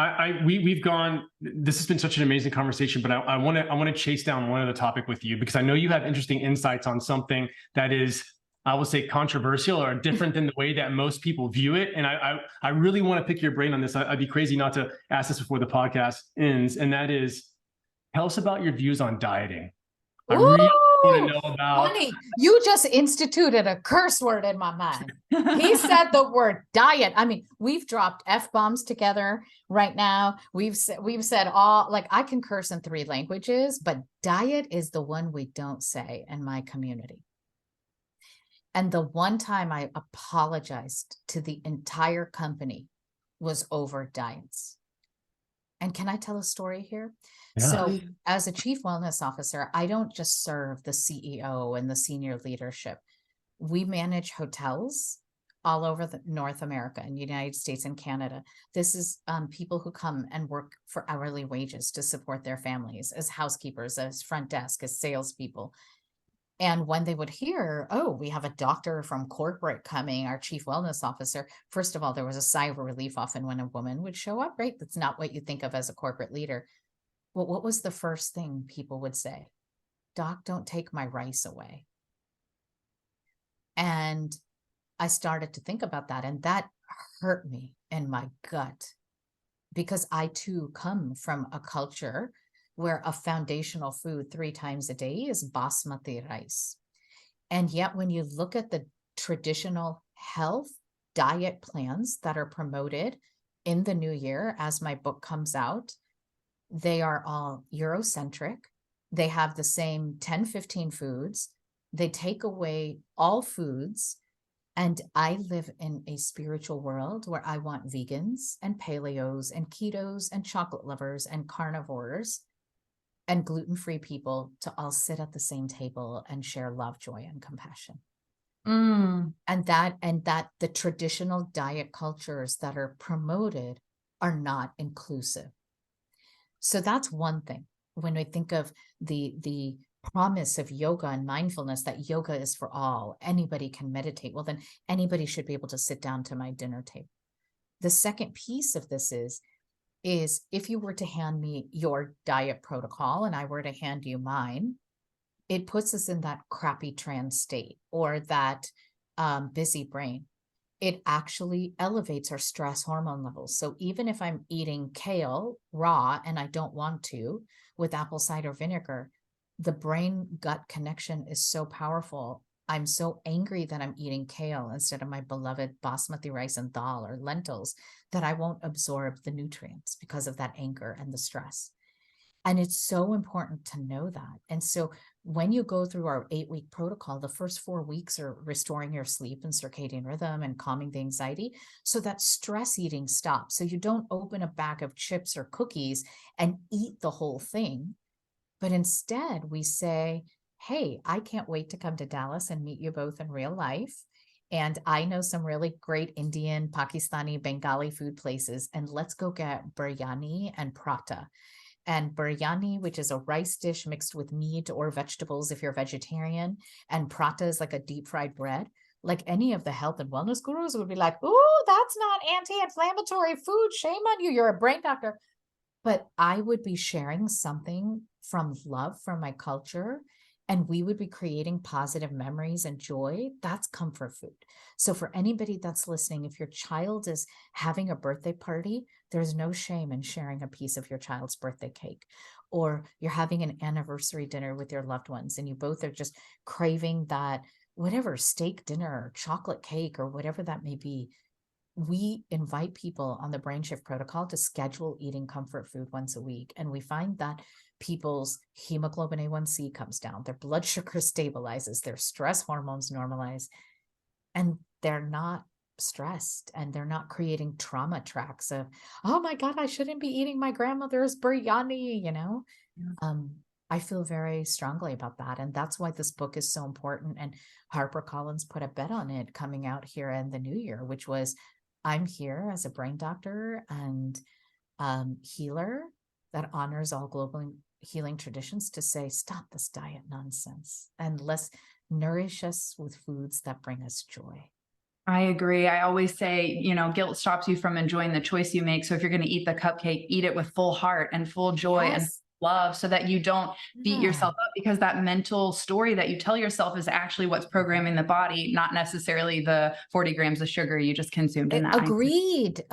we've gone. This has been such an amazing conversation, but I want to chase down one other topic with you, because I know you have interesting insights on something that is, I will say, controversial or different than the way that most people view it. And I really want to pick your brain on this. I'd be crazy not to ask this before the podcast ends, and that is, tell us about your views on dieting. I really want to know about. Funny, you just instituted a curse word in my mind. He said the word diet. I mean, we've dropped F-bombs together right now. We've said all, like, I can curse in 3 languages, but diet is the one we don't say in my community. And the one time I apologized to the entire company was over diets. And can I tell a story here? Yeah. So as a chief wellness officer, I don't just serve the CEO and the senior leadership. We manage hotels all over North America and United States and Canada. This is people who come and work for hourly wages to support their families as housekeepers, as front desk, as salespeople. And when they would hear, oh, we have a doctor from corporate coming, our chief wellness officer, first of all, there was a sigh of relief often when a woman would show up, right? That's not what you think of as a corporate leader. Well, what was the first thing people would say? Doc, don't take my rice away. And I started to think about that, and that hurt me in my gut, because I too come from a culture where a foundational food 3 times a day is basmati rice. And yet when you look at the traditional health diet plans that are promoted in the new year, as my book comes out, they are all Eurocentric. They have the same 10, 15 foods. They take away all foods. And I live in a spiritual world where I want vegans and paleos and ketos and chocolate lovers and carnivores and gluten-free people to all sit at the same table and share love, joy, and compassion. And that the traditional diet cultures that are promoted are not inclusive. So that's one thing. When we think of the promise of yoga and mindfulness, that yoga is for all, anybody can meditate, well, then anybody should be able to sit down to my dinner table. The second piece of this is if you were to hand me your diet protocol and I were to hand you mine, it puts us in that crappy trance state or that busy brain. It actually elevates our stress hormone levels. So even if I'm eating kale raw and I don't want to with apple cider vinegar, the brain gut connection is so powerful. I'm so angry that I'm eating kale instead of my beloved basmati rice and dal or lentils that I won't absorb the nutrients because of that anger and the stress. And it's so important to know that. And so when you go through our 8-week protocol, the first 4 weeks are restoring your sleep and circadian rhythm and calming the anxiety so that stress eating stops. So you don't open a bag of chips or cookies and eat the whole thing, but instead we say, hey, I can't wait to come to Dallas and meet you both in real life. And I know some really great Indian, Pakistani, Bengali food places, and let's go get biryani and prata. and biryani, which is a rice dish mixed with meat or vegetables if you're vegetarian, and prata is like a deep fried bread. Like any of the health and wellness gurus would be like, "Ooh, that's not anti-inflammatory food. Shame on you. You're a brain doctor." But I would be sharing something from love from my culture, and we would be creating positive memories and joy. That's comfort food. So for anybody that's listening, if your child is having a birthday party, there's no shame in sharing a piece of your child's birthday cake. Or you're having an anniversary dinner with your loved ones and you both are just craving that whatever steak dinner or chocolate cake or whatever that may be. We invite people on the Brain Shift protocol to schedule eating comfort food once a week. And we find that people's hemoglobin A1C comes down, their blood sugar stabilizes, their stress hormones normalize, and they're not stressed and they're not creating trauma tracks of, oh my God, I shouldn't be eating my grandmother's biryani, you know? Yeah. I feel very strongly about that. And that's why this book is so important. And HarperCollins put a bet on it coming out here in the new year, which was, I'm here as a brain doctor and healer that honors all global healing traditions to say, stop this diet nonsense and let's nourish us with foods that bring us joy. I agree. I always say, you know, guilt stops you from enjoying the choice you make. So if you're going to eat the cupcake, eat it with full heart and full joy and Yes. love so that you don't beat Yeah. yourself up, because that mental story that you tell yourself is actually what's programming the body, not necessarily the 40 grams of sugar you just consumed in that. Agreed.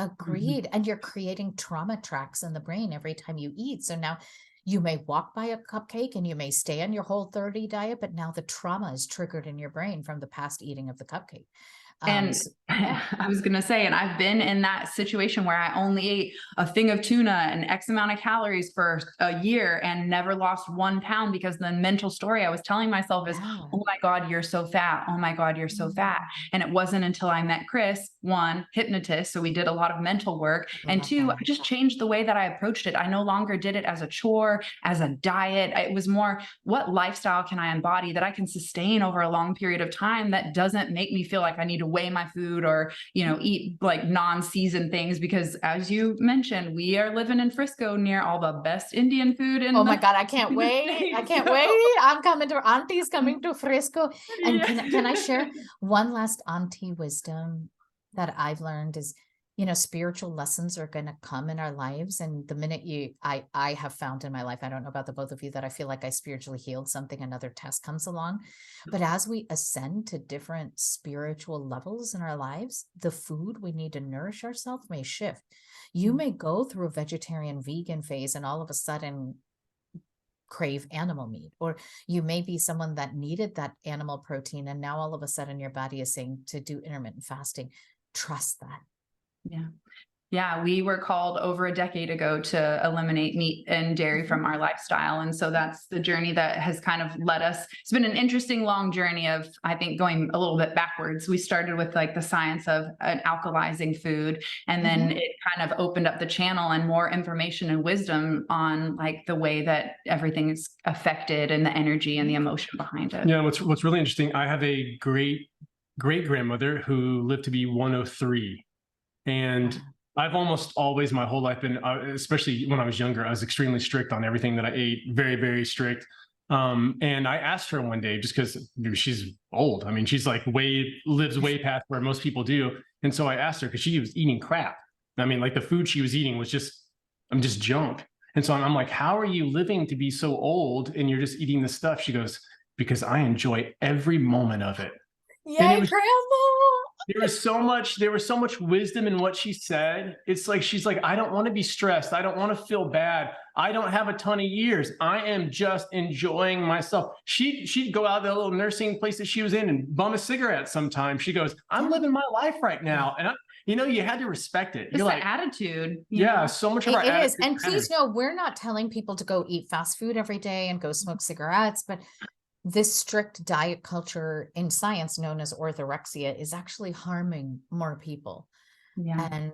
And you're creating trauma tracks in the brain every time you eat. So now you may walk by a cupcake and you may stay on your Whole30 diet, but now the trauma is triggered in your brain from the past eating of the cupcake. And Yeah. I was going to say, and I've been in that situation where I only ate a thing of tuna and X amount of calories for a year and never lost 1 pound because the mental story I was telling myself is, Yeah. oh my God, you're so fat. Oh my God, you're so fat. And it wasn't until I met Chris, one, hypnotist. So we did a lot of mental work. And two, I just changed the way that I approached it. I no longer did it as a chore, as a diet. It was more, what lifestyle can I embody that I can sustain over a long period of time that doesn't make me feel like I need to weigh my food or, you know, eat like non-seasoned things, because as you mentioned, we are living in Frisco near all the best Indian food. Oh my God, I can't wait. I can't wait. I'm coming to Auntie's coming to Frisco. And can I share one last auntie wisdom that I've learned is, you know, spiritual lessons are going to come in our lives. And the minute I have found in my life, I don't know about the both of you, that I feel like I spiritually healed something, another test comes along. But as we ascend to different spiritual levels in our lives, the food we need to nourish ourselves may shift. You may go through a vegetarian vegan phase and all of a sudden crave animal meat, or you may be someone that needed that animal protein and now all of a sudden your body is saying to do intermittent fasting. Trust that. Yeah, we were called over a decade ago to eliminate meat and dairy from our lifestyle. And so that's the journey that has kind of led us. It's been an interesting, long journey of, I think, going a little bit backwards. We started with like the science of an alkalizing food, and then it kind of opened up the channel and more information and wisdom on like the way that everything is affected and the energy and the emotion behind it. Yeah, what's really interesting, I have a great grandmother who lived to be 103. And I've almost always my whole life been, especially when I was younger, I was extremely strict on everything that I ate, very, very strict. And I asked her one day, just because she's old. I mean, she's like lives way past where most people do. And so I asked her, because she was eating crap. I mean, like the food she was eating was just junk. And so I'm like, how are you living to be so old and you're just eating this stuff? She goes, because I enjoy every moment of it. Yay, Grandma! There was so much wisdom in what she said. It's like, she's like, I don't want to be stressed. I don't want to feel bad. I don't have a ton of years. I am just enjoying myself. She'd go out to the little nursing place that she was in and bum a cigarette sometimes. She goes, I'm living my life right now. And you had to respect it. Just You're like, the attitude. Yeah, so much of our It is. attitude And matters. please know, we're not telling people to go eat fast food every day and go smoke cigarettes, but this strict diet culture in science known as orthorexia is actually harming more people. Yeah. And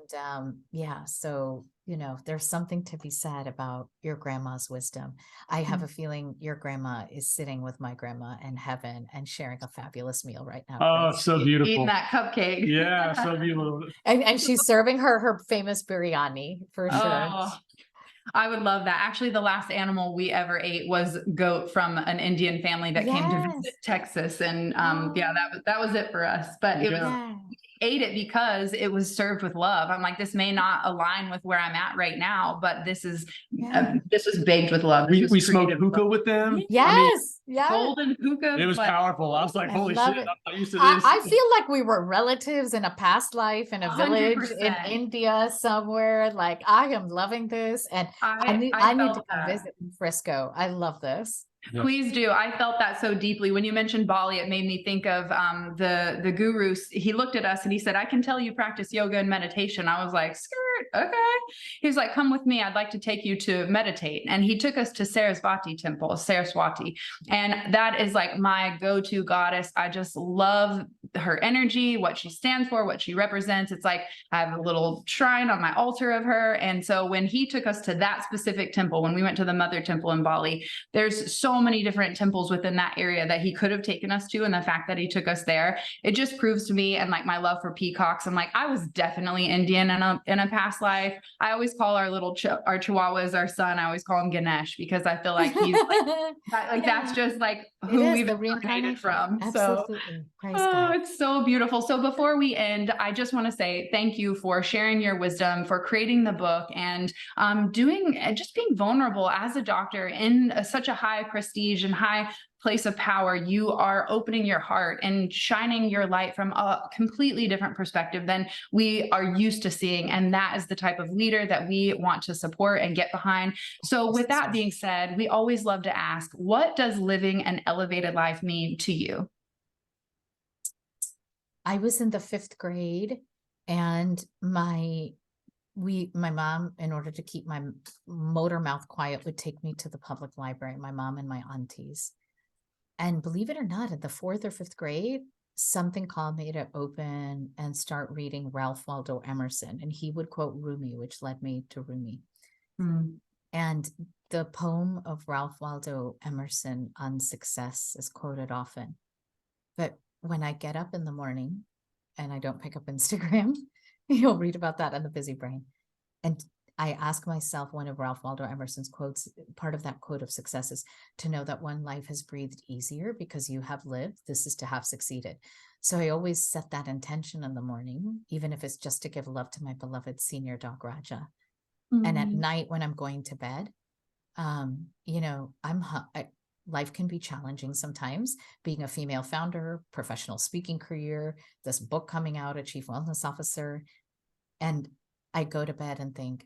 so, you know, there's something to be said about your grandma's wisdom. I have a feeling your grandma is sitting with my grandma in heaven and sharing a fabulous meal right now. Oh, Chris. so beautiful. Eating that cupcake. Yeah, so beautiful. And she's serving her famous biryani for sure. Oh, I would love that. Actually, the last animal we ever ate was goat from an Indian family that came to visit Yes. Texas. And yeah, that was it for us. But it was Yeah. Yeah. ate it because it was served with love. I'm like, this may not align with where I'm at right now, but this is Yeah. this was baked with love. This We was smoked created with hookah love. with them. I mean, Yes. Yeah. Golden hookah. it was but powerful. I was like, I holy love shit, it. I'm not used to I, this. I feel like we were relatives in a past life in a village in 100%. India somewhere. Like, I am loving this, and I need I to felt come that. visit in Frisco. I love this. Yeah. Please do. I felt that so deeply. When you mentioned Bali, it made me think of the guru. He looked at us and he said, I can tell you practice yoga and meditation. I was like, skirt, okay. He was like, come with me. I'd like to take you to meditate. And he took us to Saraswati. And that is like my go-to goddess. I just love her energy, what she stands for, what she represents. It's like I have a little shrine on my altar of her. And so when he took us to that specific temple, when we went to the Mother Temple in Bali, there's so many different temples within that area that he could have taken us to. And the fact that he took us there, it just proves to me, and like my love for peacocks, I'm like, I was definitely Indian in a past life. I always call our little our Chihuahuas our son. I always call him Ganesh because I feel like he's like that's just like who It is we've the incarnated reincarnation. from. So Absolutely. Praise oh, God. it's so beautiful. So before we end, I just want to say thank you for sharing your wisdom, for creating the book, and just being vulnerable as a doctor in such a high prestige and high place of power. You are opening your heart and shining your light from a completely different perspective than we are used to seeing. And that is the type of leader that we want to support and get behind. So with that being said, we always love to ask, what does living an elevated life mean to you? I was in the 5th grade, and my mom, in order to keep my motor mouth quiet, would take me to the public library, my mom and my aunties. And believe it or not, in the 4th or 5th grade, something called me to open and start reading Ralph Waldo Emerson. And he would quote Rumi, which led me to Rumi. Mm. And the poem of Ralph Waldo Emerson on success is quoted often. But when I get up in the morning and I don't pick up Instagram, you'll read about that in the Busy Brain. And I ask myself, one of Ralph Waldo Emerson's quotes, part of that quote of success is to know that one life has breathed easier because you have lived. This is to have succeeded. So I always set that intention in the morning, even if it's just to give love to my beloved senior dog, Raja. Mm. And at night when I'm going to bed, life can be challenging sometimes, being a female founder, professional speaking career, this book coming out, a chief wellness officer. And I go to bed and think,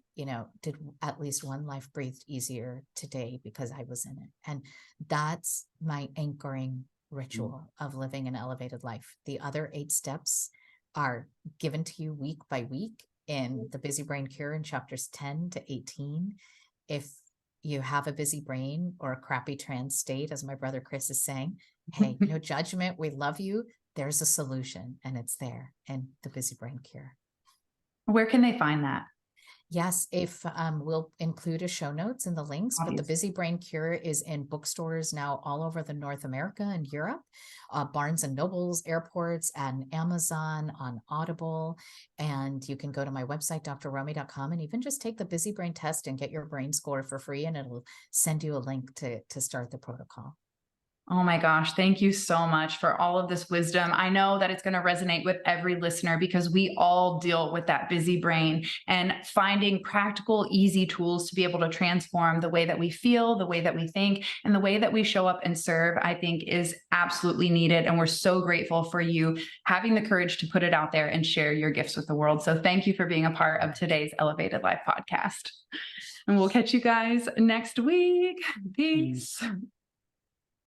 did at least one life breathed easier today because I was in it? And that's my anchoring ritual of living an elevated life. The other 8 steps are given to you week by week in the Busy Brain Cure in chapters 10 to 18. If you have a busy brain or a crappy trance state, as my brother Chris is saying, hey, no judgment. We love you. There's a solution, and it's there in the Busy Brain Cure. Where can they find that? Yes, if we'll include a show notes in the links, but the Busy Brain Cure is in bookstores now all over the North America and Europe, Barnes and Nobles, airports, and Amazon, on Audible. And you can go to my website, drromie.com, and even just take the Busy Brain test and get your brain score for free, and it'll send you a link to start the protocol. Oh my gosh, thank you so much for all of this wisdom. I know that it's going to resonate with every listener because we all deal with that busy brain, and finding practical, easy tools to be able to transform the way that we feel, the way that we think, and the way that we show up and serve, I think is absolutely needed. And we're so grateful for you having the courage to put it out there and share your gifts with the world. So thank you for being a part of today's Elevated Life podcast. And we'll catch you guys next week. Peace.